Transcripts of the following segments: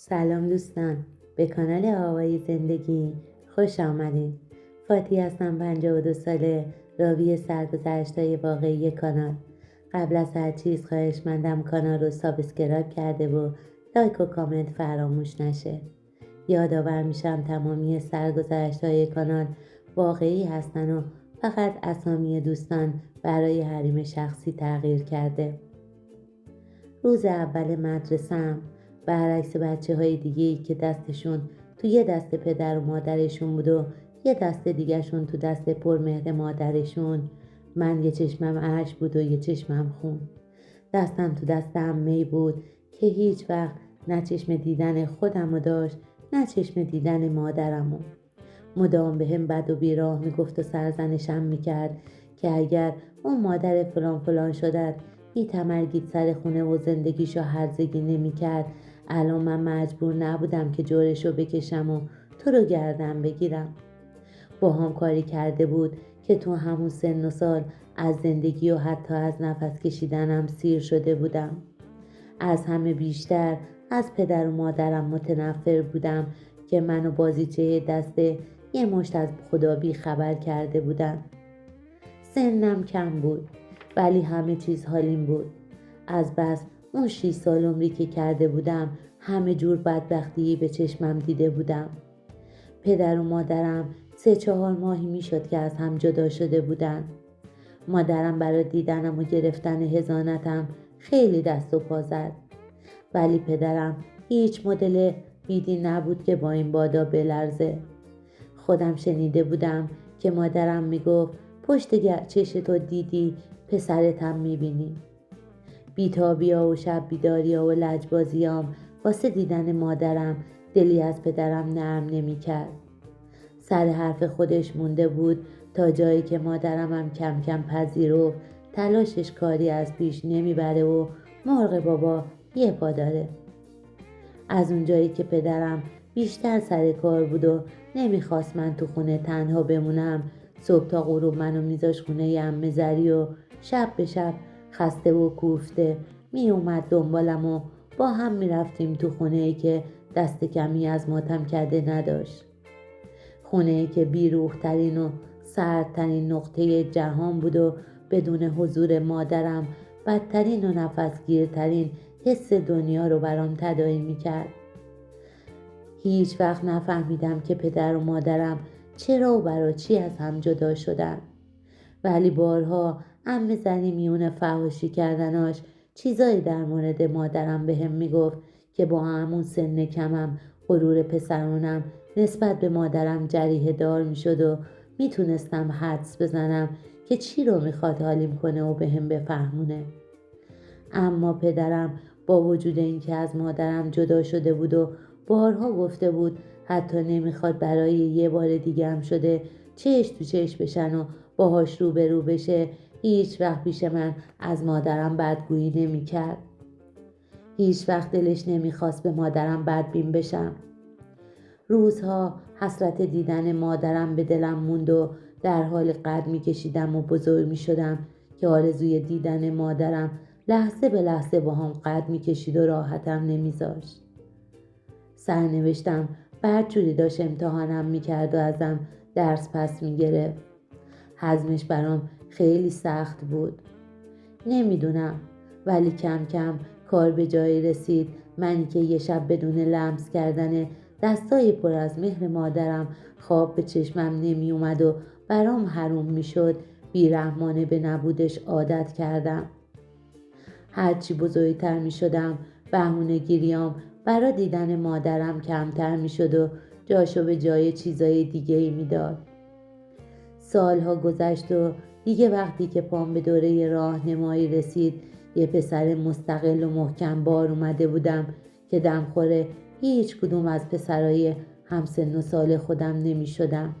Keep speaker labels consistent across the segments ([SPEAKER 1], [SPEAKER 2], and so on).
[SPEAKER 1] سلام دوستان، به کانال آوای زندگی خوش آمدید. فاتی هستم، 52 ساله، راوی سرگذشت‌های واقعی کانال. قبل از هر چیز خواهشمندم کانال رو سابسکرایب کرده و لایک و کامنت فراموش نشه. یادآور میشم تمامی سرگذشت‌های کانال واقعی هستن و فقط اسامی دوستان برای حریم شخصی تغییر کرده. روز اول مدرسه‌ام برعکس بچه‌های دیگه‌ای که دستشون تو یه دست پدر و مادرشون بود و یه دست دیگه‌شون تو دست پرمهر مادرشون، من یه چشمم اشک بود و یه چشمم خون. دستم تو دست عمه‌ای بود که هیچ وقت نه چشم دیدن خودمو داشت نه چشم دیدن مادرمو. مدام به هم بد و بیراه میگفت و سرزنشم میکرد که اگر اون مادر فلان فلان شدت میتمرگید سر خونه و زندگیشو هرزگی نمیکرد، الان من مجبور نبودم که جورشو بکشم و تو رو گردن بگیرم. با هم کاری کرده بود که تو همون سن و سال از زندگی و حتی از نفس کشیدنم سیر شده بودم. از همه بیشتر از پدر و مادرم متنفر بودم که منو بازیچه دسته یه مشت از خدا بی خبر کرده بودن. سنم کم بود ولی همه چیز حالیم بود. از بس اون 6 سال عمری که کرده بودم همه جور بدبختی به چشمم دیده بودم. پدر و مادرم 3-4 ماهی میشد که از هم جدا شده بودن. مادرم برای دیدنم و گرفتن حضانتم خیلی دست و پا زد، ولی پدرم هیچ مدل بیدی نبود که با این بادا بلرزه. خودم شنیده بودم که مادرم میگفت پشت چشتو دیدی پسرتم میبینی. بیتابیا و شب بیداریا و لجبازیام واسه دیدن مادرم دلی از پدرم نرم نمیکرد. سر حرف خودش مونده بود تا جایی که مادرم هم کم کم پذیرفت تلاشش کاری از پیش نمیبره و مرغ بابا یه پا داره. از اونجایی که پدرم بیشتر سر کار بود و نمیخواست من تو خونه تنها بمونم، صبح تا غروب منو میذاش خونه عمه زری و شب به شب خسته و کوفته میومد دنبالم و با هم میرفتیم تو خونه‌ای که دست کمی از ماتم کرده نداشت. خونه‌ای که بیروح ترین و سردترین نقطه جهان بود و بدون حضور مادرم بدترین و نفسگیرترین حس دنیا رو برام تداعی میکرد. هیچ وقت نفهمیدم که پدر و مادرم چرا و برای چی از هم جدا شدن، ولی بارها عمه زنی میونه فحاشی کردناش چیزایی در مورد مادرم بهم میگفت که با همون سن کمم غرور پسرانم نسبت به مادرم جریحه دار میشد و میتونستم حدس بزنم که چی رو میخواد حالیم کنه و بهم بفهمونه. اما پدرم با وجود اینکه از مادرم جدا شده بود و بارها گفته بود حتی نمیخواد برای یه بار دیگه هم شده چشم تو چشم بشن و باهاش روبرو بشه، هیچ وقت پیش من از مادرم بدگویی نمیکرد. هیچ وقت دلش نمیخواست به مادرم بدبین بشم. روزها حسرت دیدن مادرم به دلم موند و در حال قد میکشیدم و بزرگ میشدم که آرزوی دیدن مادرم لحظه به لحظه با هم قد میکشید و راحتم نمیذاشت. سرنوشتم بدجوری داشت امتحانم میکرد و ازم درس پس میگرفت. هضمش برام خیلی سخت بود. نمیدونم، ولی کم کم کار به جایی رسید. منی که یه شب بدون لمس کردن دستای پر از مهر مادرم خواب به چشمم نمی اومد و برام حروم میشد، بیرحمانه به نبودش عادت کردم. هرچی بزرگتر می شدم بهونه گیریام برا دیدن مادرم کمتر می شد و جاشو به جای چیزای دیگه ای می داد. سالها گذشت و دیگه وقتی که پام به دوره راهنمایی رسید یه پسر مستقل و محکم بار اومده بودم که دمخوره هیچ کدوم از پسرای همسن و سال خودم نمی شدم.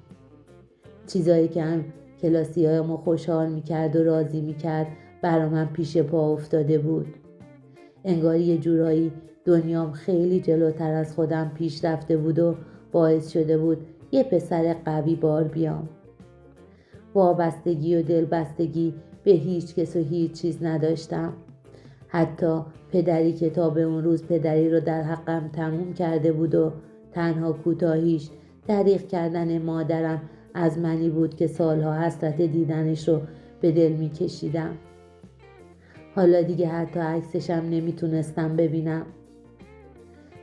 [SPEAKER 1] چیزایی که هم کلاسیامو خوشحال می کرد و راضی می کرد برا من پیش پا افتاده بود. انگار یه جورایی دنیام خیلی جلوتر از خودم پیش رفته بود و باعث شده بود یه پسر قوی بار بیام. وابستگی و دلبستگی به هیچ کس و هیچ چیز نداشتم. حتی پدری که تا به اون روز پدری رو در حقم تموم کرده بود و تنها کوتاهیش دریغ کردن مادرم از منی بود که سالها حسرت دیدنش رو به دل می‌کشیدم. حالا دیگه حتی عکسشم نمیتونستم ببینم.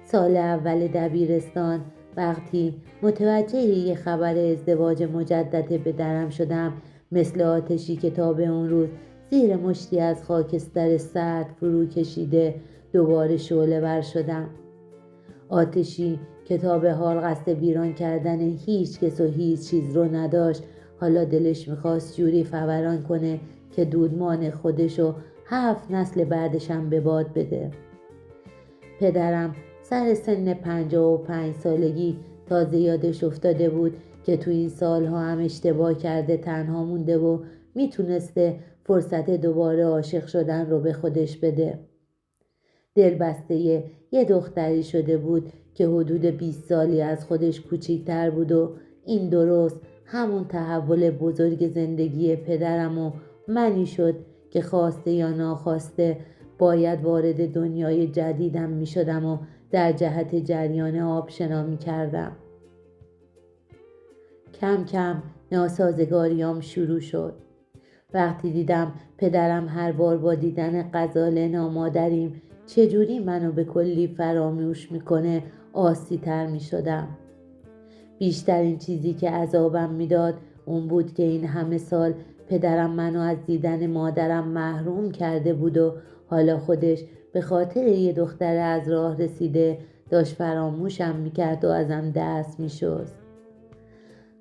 [SPEAKER 1] سال اول دبیرستان وقتی متوجه یه خبر ازدواج مجدد پدرم شدم، مثل آتشی که تا به اون روز زیر مشتی از خاکستر سرد فرو کشیده دوباره شعله‌ور شدم. آتشی که تا به حال قصد ویران کردن هیچ کس و هیچ چیز رو نداشت، حالا دلش میخواست جوری فوران کنه که دودمان خودشو 7 نسل بعدشم به باد بده. پدرم سر سن 55 سالگی تازه یادش افتاده بود که تو این سالها هم اشتباه کرده تنها مونده و میتونسته فرصت دوباره عاشق شدن رو به خودش بده. دلبسته یه دختری شده بود که حدود 20 سالی از خودش کوچیک‌تر بود و این درست همون تحول بزرگ زندگی پدرم و منی شد که خواسته یا ناخواسته باید وارد دنیای جدیدم می شدم و در جهت جریان آب شنا می کردم. کم کم ناسازگاریام شروع شد. وقتی دیدم پدرم هر بار با دیدن غزال نامادریم چجوری منو به کلی فراموش میکنه آسی تر می شدم. بیشترین چیزی که عذابم میداد اون بود که این همه سال پدرم منو از دیدن مادرم محروم کرده بود و حالا خودش به خاطر یه دختر از راه رسیده داشت فراموشم میکرد و ازم دست میشست.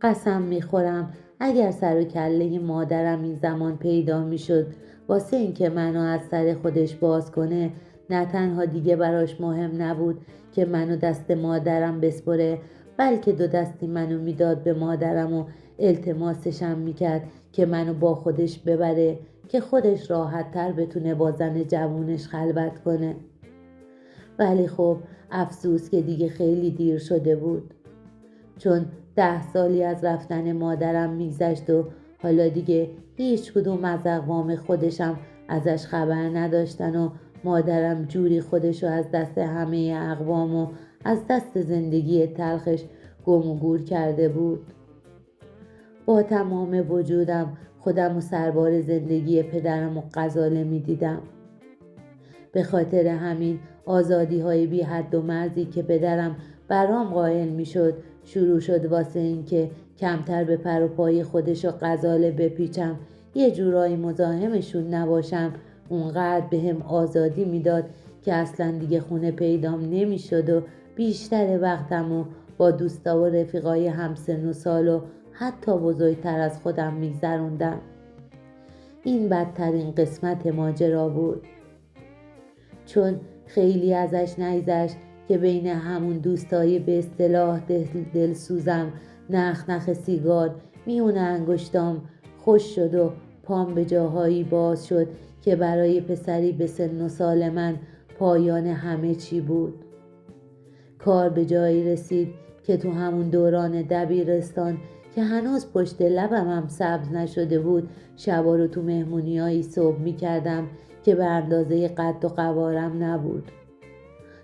[SPEAKER 1] قسم میخورم اگر سر و کله مادرم این زمان پیدا میشد واسه این که منو از سر خودش باز کنه، نه تنها دیگه براش مهم نبود که منو دست مادرم بسپره، بلکه 2 دستی منو میداد به مادرم و التماسشم میکرد که منو با خودش ببره که خودش راحت تر بتونه با زن جوونش خلوت کنه. ولی خب افسوس که دیگه خیلی دیر شده بود، چون 10 سالی از رفتن مادرم میگذشت و حالا دیگه هیچ کدوم از اقوام خودشم ازش خبر نداشتن و مادرم جوری خودشو از دست همه اقوام و از دست زندگی تلخش گم و گور کرده بود. با تمام وجودم خودم و سربار زندگی پدرم و غزاله میدیدم. به خاطر همین آزادی های بی حد و مرزی که پدرم برام قائل می شد شروع شد واسه این که کمتر به پر و پای خودش و غزاله بپیچم، یه جورایی مزاحمشون نباشم. اونقدر به هم آزادی میداد که اصلا دیگه خونه پیدام نمی شد و بیشتر وقتم و با دوستا و رفیقای همسن و سال و حتی بزرگتر از خودم میگذروندم. این بدترین قسمت ماجرا بود، چون خیلی ازش نگذشت که بین همون دوستای به اصطلاح دلسوزم نخ نخ سیگار میون انگشتام خوش شد و پام به جاهایی باز شد که برای پسری به سن و سال من پایان همه چی بود. کار به جایی رسید که تو همون دوران دبیرستان که هنوز پشت لبم هم سبز نشده بود، شبا رو تو مهمونیایی صبح میکردم که به اندازه قد و قوارم نبود.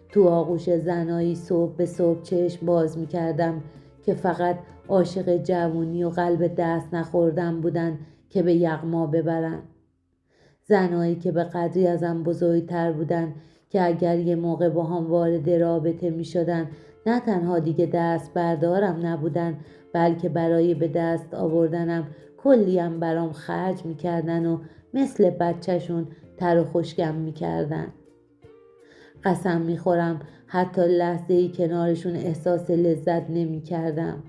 [SPEAKER 1] تو آغوش زنایی صبح به صبح چشم باز میکردم که فقط عاشق جوونی و قلب دست نخوردم بودن که به یغما ببرن. زنایی که به قدری ازم بزرگتر بودن که اگر یه موقع با هم وارد رابطه می شدن نه تنها دیگه دست بردارم نبودن، بلکه برای به دست آوردنم کلیم برام خرج می کردن و مثل بچهشون تر و خشکم می کردن. قسم می خورم حتی لحظه‌ای کنارشون احساس لذت نمی کردم.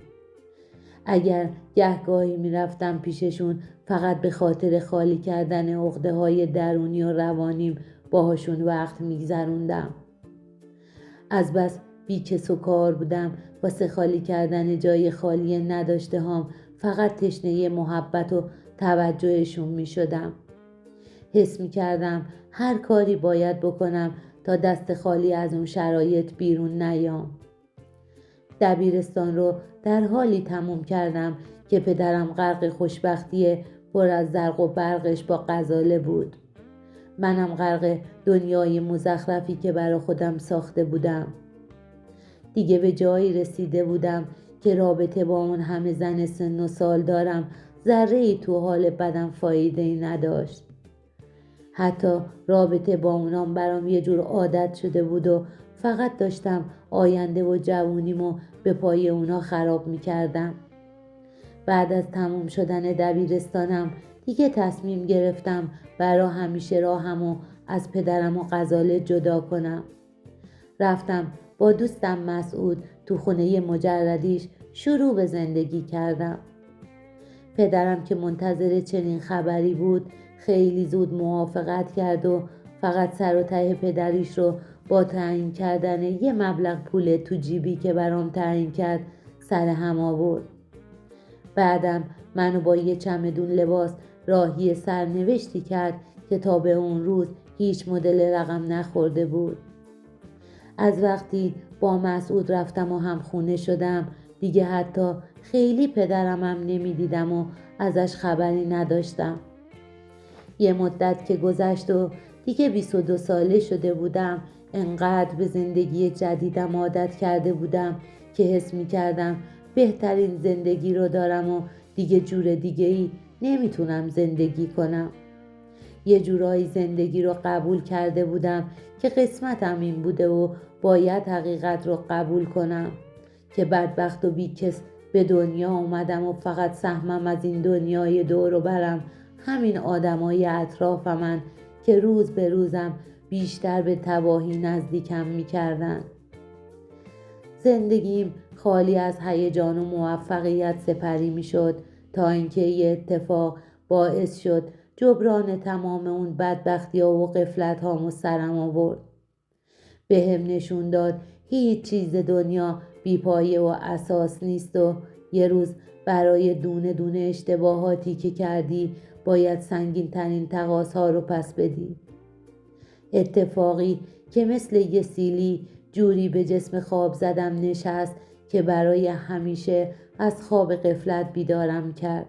[SPEAKER 1] اگر گهگاهی می رفتم پیششون فقط به خاطر خالی کردن عقده‌های درونی و روانیم باهاشون وقت میگذروندم. از بس بیکس و کار بودم واسه خالی کردن جای خالی نداشته هم فقط تشنه محبت و توجهشون می شدم. حس می کردم هر کاری باید بکنم تا دست خالی از اون شرایط بیرون نیام. دبیرستان رو در حالی تموم کردم که پدرم غرق خوشبختی پر از زرق و برقش با غزاله بود. منم غرق دنیای مزخرفی که برا خودم ساخته بودم. دیگه به جایی رسیده بودم که رابطه با اون همه زن سن و سال دارم ذره‌ای تو حال بدم فایده‌ای نداشت. حتی رابطه با اونام برام یه جور عادت شده بود و فقط داشتم آینده و جوونیمو به پای اونا خراب می‌کردم. بعد از تموم شدن دبیرستانم دیگه تصمیم گرفتم برا همیشه راهمو از پدرم و غزاله جدا کنم. رفتم با دوستم مسعود تو خونه مجردیش شروع به زندگی کردم. پدرم که منتظر چنین خبری بود خیلی زود موافقت کرد و فقط سر و ته پدریش رو با تعیین کردن یه مبلغ پول تو جیبی که برام تعیین کرد سر هم آورد. بعدم منو با یه چمدون لباس راهی سرنوشتی کرد که تا به اون روز هیچ مدل رقم نخورده بود. از وقتی با مسعود رفتم و هم خونه شدم دیگه حتی خیلی پدرمم نمیدیدم و ازش خبری نداشتم. یه مدت که گذشت و دیگه 22 ساله شده بودم انقدر به زندگی جدیدم عادت کرده بودم که حس می‌کردم بهترین زندگی رو دارم و دیگه جور دیگه‌ای نمیتونم زندگی کنم. یه جورایی زندگی رو قبول کرده بودم که قسمتم این بوده و باید حقیقت رو قبول کنم که بدبخت و بیکس به دنیا اومدم و فقط سهمم از این دنیای دور و برم همین آدمای اطرافمن که روز به روزم بیشتر به تباهی نزدیکم میکردن. زندگیم خالی از هیجان و موفقیت سپری میشد تا اینکه یه اتفاق باعث شد جبران تمام اون بدبختی‌ها و غفلت‌هامو سرم آورد. بهم نشون داد هیچ چیز دنیا بی پایه و اساس نیست و یه روز برای دونه دونه اشتباهاتی که کردی باید سنگین ترین تقاضاها رو پس بدی. اتفاقی که مثل یه سیلی جوری به جسم خواب زدم نشست که برای همیشه از خواب غفلت بیدارم کرد.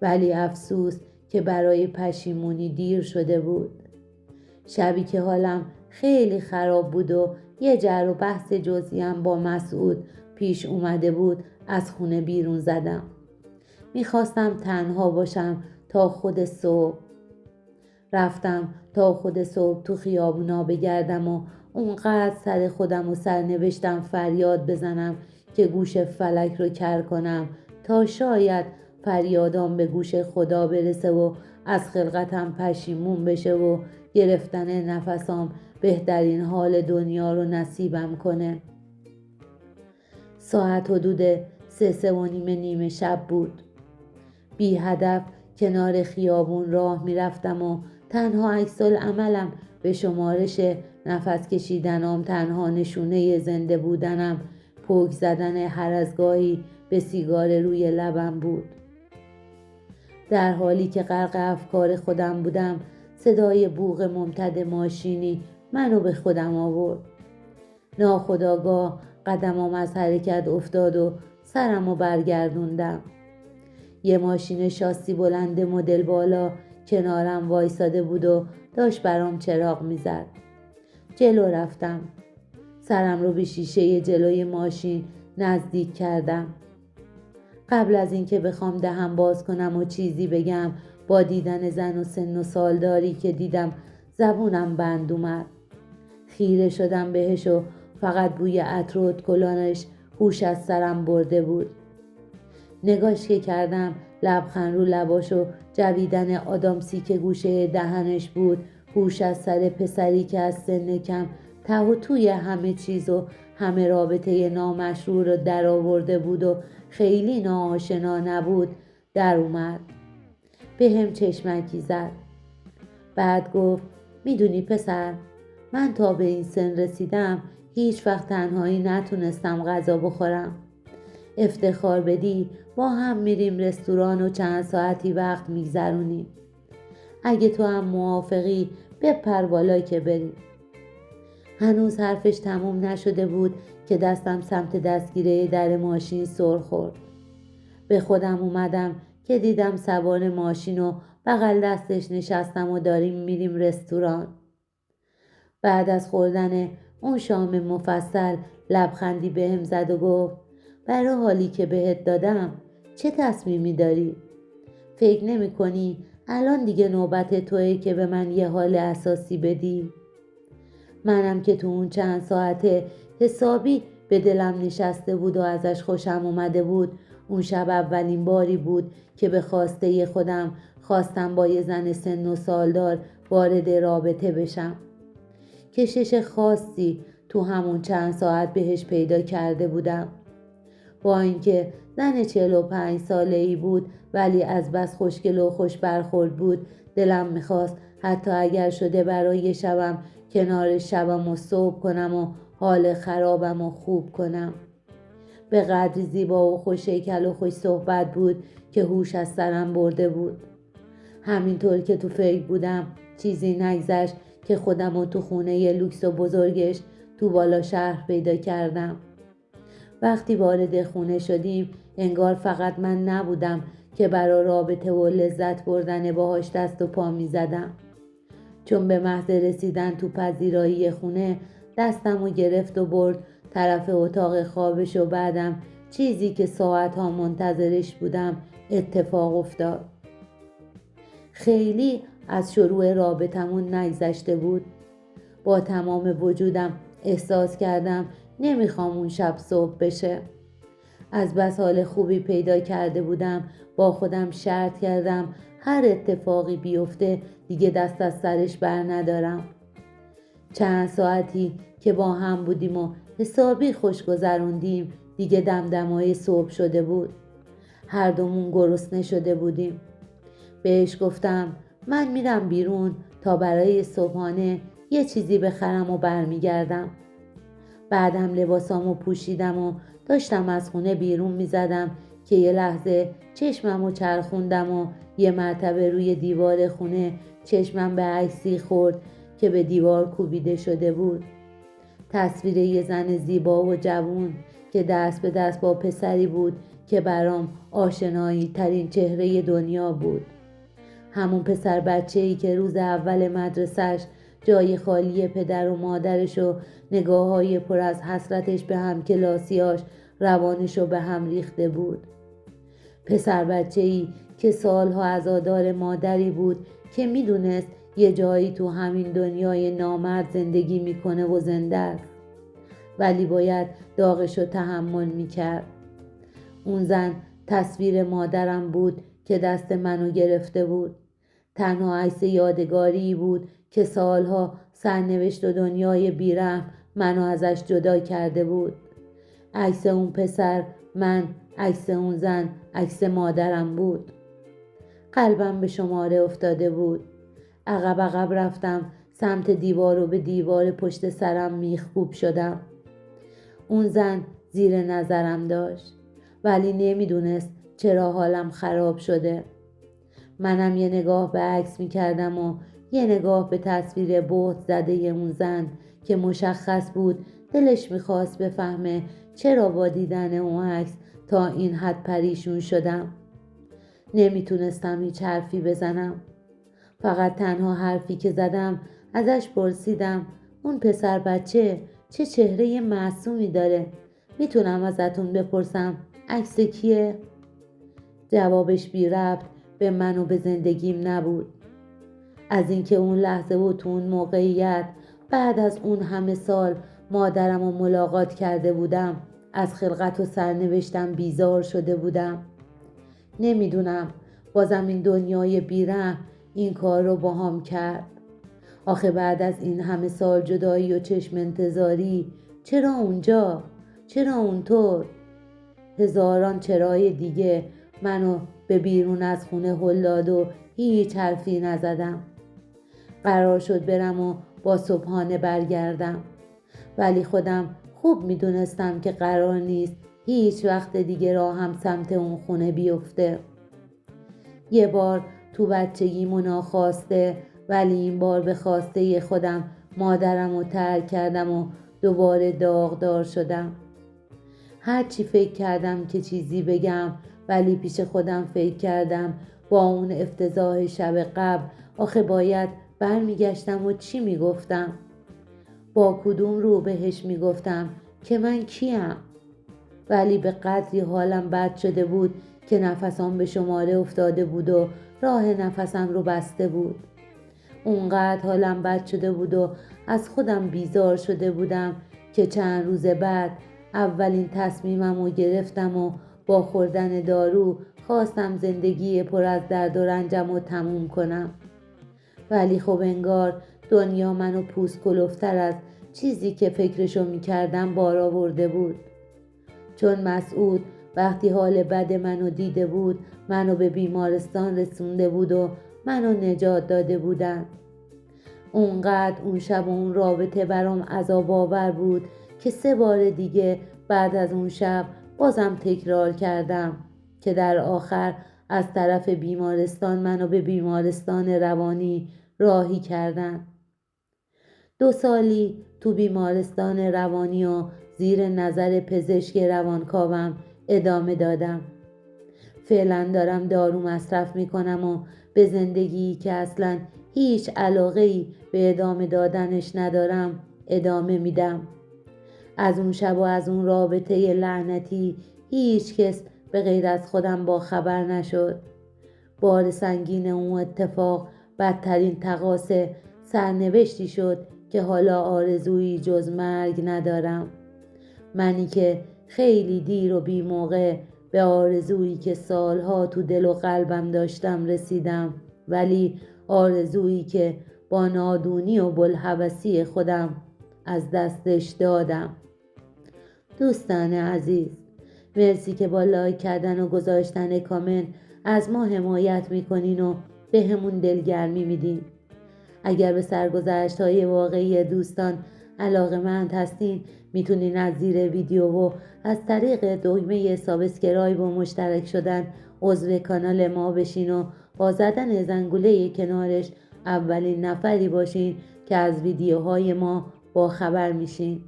[SPEAKER 1] ولی افسوس که برای پشیمونی دیر شده بود. شبی که حالم خیلی خراب بود و یه جر و بحث جزئیم با مسعود پیش اومده بود از خونه بیرون زدم. میخواستم تنها باشم تا خود صبح. رفتم تا خود صبح تو خیابونا بگردم و اونقدر سر خودم و سرنوشتم فریاد بزنم که گوش فلک رو کر کنم تا شاید فریادام به گوش خدا برسه و از خلقتم پشیمون بشه و گرفتن نفسام بهترین حال دنیا رو نصیبم کنه. ساعت حدود 3:30 نیمه شب بود. بی هدف کنار خیابون راه میرفتم و تنها عکس‌العملم به شمارش نفس کشیدنم، تنها نشونه زنده بودنم پک زدن هر از گاهی به سیگار روی لبم بود. در حالی که غرق افکار خودم بودم صدای بوق ممتد ماشینی منو به خودم آورد. ناخودآگاه قدمم از حرکت افتاد و سرمو برگردوندم. یه ماشین شاسی بلند مدل بالا کنارم وایساده بود و داشت برام چراغ میزد. جلو رفتم. سرم رو به شیشه جلوی ماشین نزدیک کردم. قبل از اینکه بخوام دهنم باز کنم و چیزی بگم با دیدن زن و سن و سالداری که دیدم زبونم بند اومد. خیره شدم بهش و فقط بوی عطر و ادکلانش هوش از سرم برده بود. نگاش که کردم لبخند رو لباش و جویدن آدامسی که گوشه دهنش بود هوش از سر پسری که از سن کم ته و توی همه چیز و همه رابطه نامشروع رو در آورده بود و خیلی ناآشنا نبود در اومد. به هم چشمکی زد. بعد گفت میدونی پسر، من تا به این سن رسیدم هیچ وقت تنهایی نتونستم غذا بخورم. افتخار بدی با هم میریم رستوران و چند ساعتی وقت میگذرونیم. اگه تو هم موافقی بپر بالا که بریم. هنوز حرفش تموم نشده بود که دستم سمت دستگیره در ماشین سر خورد. به خودم اومدم که دیدم سوار ماشین و بغل دستش نشستم و داریم میریم رستوران. بعد از خوردن اون شام مفصل لبخندی بهم زد و گفت برای حالی که بهت دادم چه تصمیمی داری؟ فکر نمی کنی الان دیگه نوبت توئه که به من یه حال اساسی بدی؟ منم که تو اون چند ساعته حسابی به دلم نشسته بود و ازش خوشم اومده بود. اون شب اولین باری بود که به خواسته خودم خواستم با یه زن سن و سالدار وارد رابطه بشم. کشش خاصی تو همون چند ساعت بهش پیدا کرده بودم. با اینکه زن 45 ساله‌ای بود ولی از بس خوشگل و خوش برخورد بود دلم میخواست حتی اگر شده برای شبم کنار شبم و صبح کنم و حال خرابم و خوب کنم. به قدری زیبا و خوش هیکل و خوش صحبت بود که هوش از سرم برده بود. همینطور که تو فکر بودم چیزی نگذشت که خودم رو تو خونه لوکس و بزرگش تو بالا شهر پیدا کردم. وقتی وارد خونه شدیم انگار فقط من نبودم که برای رابطه و لذت بردن باهاش دست و پا می زدم. چون به محض رسیدن تو پذیرایی خونه دستم رو گرفت و برد طرف اتاق خوابش و بعدم چیزی که ساعتها منتظرش بودم اتفاق افتاد. خیلی از شروع رابطمون نگذشته بود. با تمام وجودم احساس کردم نمیخوام اون شب صبح بشه. از بس حال خوبی پیدا کرده بودم با خودم شرط کردم هر اتفاقی بیفته دیگه دست از سرش بر ندارم. چند ساعتی که با هم بودیم و حسابی خوش گذروندیم دیگه دمدمای صبح شده بود. هر دومون گرسنه شده بودیم. بهش گفتم من میرم بیرون تا برای صبحانه یه چیزی بخرم و برمیگردم. بعدم لباسامو پوشیدم و داشتم از خونه بیرون میزدم که یه لحظه چشممو چرخوندم و یه مرتبه روی دیوار خونه چشمم به عکسی خورد که به دیوار کوبیده شده بود. تصویر یه زن زیبا و جوان که دست به دست با پسری بود که برام آشنایی ترین چهره دنیا بود. همون پسر بچه‌ای که روز اول مدرسه‌اش جای خالی پدر و مادرش و نگاه‌های پر از حسرتش به همکلاسیاش روانشو به هم ریخته بود. پسر بچه‌ای که سالها عزادار مادری بود که میدونست یه جایی تو همین دنیای نامرد زندگی میکنه و زنده است ولی باید داغشو تحمل میکرد. اون زن تصویر مادرم بود که دست منو گرفته بود. تنها عکس یادگاری بود که سالها سرنوشت و دنیای بیرحم منو ازش جدا کرده بود. عکس اون پسر، من، عکس اون زن، عکس مادرم بود. قلبم به شماره افتاده بود. عقب عقب رفتم سمت دیوار و به دیوار پشت سرم میخکوب شدم. اون زن زیر نظرم داشت ولی نمیدونست چرا حالم خراب شده. منم یه نگاه به عکس میکردم و یه نگاه به تصویر بهت زده اون زن که مشخص بود دلش میخواست بفهمه چرا با دیدن اون عکس تا این حد پریشون شدم. نمیتونستم هیچ حرفی بزنم. فقط تنها حرفی که زدم ازش پرسیدم اون پسر بچه چه چهره معصومی داره؟ میتونم ازتون بپرسم عکس کیه؟ جوابش بی ربط به من و به زندگیم نبود. از اینکه اون لحظه و تو اون موقعیت بعد از اون همه سال مادرم رو ملاقات کرده بودم از خلقت و سرنوشتم بیزار شده بودم. نمیدونم بازم این دنیای بیرحم این کار رو باهام کرد. آخه بعد از این همه سال جدایی و چشم انتظاری چرا اونجا؟ چرا اونطور؟ هزاران چرای دیگه منو به بیرون از خونه هل داد و هیچ حرفی نزدم. قرار شد برم و با صبحانه برگردم ولی خودم خوب میدونستم که قرار نیست هیچ وقت دیگه راهم سمت اون خونه بیفته. یه بار تو بچگیمو ناخواسته ولی این بار به خواسته خودم مادرم رو ترک کردم و دوباره داغدار شدم. هرچی فکر کردم که چیزی بگم ولی پیش خودم فکر کردم با اون افتضاح شب قبل آخه باید برمیگشتم و چی میگفتم؟ با کدوم رو بهش میگفتم که من کیم؟ ولی به قدری حالم بد شده بود که نفسم به شماره افتاده بود و راه نفسم رو بسته بود. اونقدر حالم بد شده بود و از خودم بیزار شده بودم که چند روز بعد اولین تصمیمم رو گرفتم و با خوردن دارو خواستم زندگی پر از درد و رنجم رو تموم کنم. ولی خب انگار دنیا منو پوست کلفتر از چیزی که فکرشو میکردم بار آورده بود. چون مسعود وقتی حال بد منو دیده بود منو به بیمارستان رسونده بود و منو نجات داده بودن. اونقدر اون شب و اون رابطه برام عذاب آور بود که 3 بار دیگه بعد از اون شب بازم تکرار کردم که در آخر از طرف بیمارستان منو به بیمارستان روانی راهی کردن. 2 سالی تو بیمارستان روانی و زیر نظر پزشک روانکاوم ادامه دادم. فعلا دارم دارو مصرف میکنم و به زندگی که اصلا هیچ علاقه‌ای به ادامه دادنش ندارم ادامه میدم. از اون شب و از اون رابطه لعنتی هیچ کس به غیر از خودم با خبر نشد. بار سنگین اون اتفاق بدترین تقاص سرنوشتی شد که حالا آرزویی جز مرگ ندارم. منی که خیلی دیر و بی موقع به آرزویی که سالها تو دل و قلبم داشتم رسیدم، ولی آرزویی که با نادونی و بلحوثی خودم از دستش دادم. دوستان عزیز، مرسی که با لایک کردن و گذاشتن کامنت از ما حمایت میکنین و به همون دلگرمی میدین. اگر به سرگذشت‌های واقعی دوستان علاقه‌مند هستین میتونین از زیر ویدیو و از طریق دکمه سابسکرایب و مشترک شدن عضو کانال ما بشین و با زدن زنگوله کنارش اولین نفری باشین که از ویدیوهای ما با خبر میشین.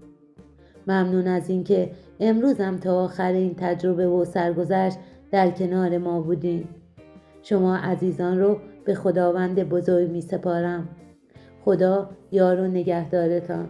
[SPEAKER 1] ممنون از اینکه امروزم تا آخر این تجربه و سرگذشت در کنار ما بودین. شما عزیزان رو به خداوند بزرگ می سپارم. خدا یار و نگهدارتان.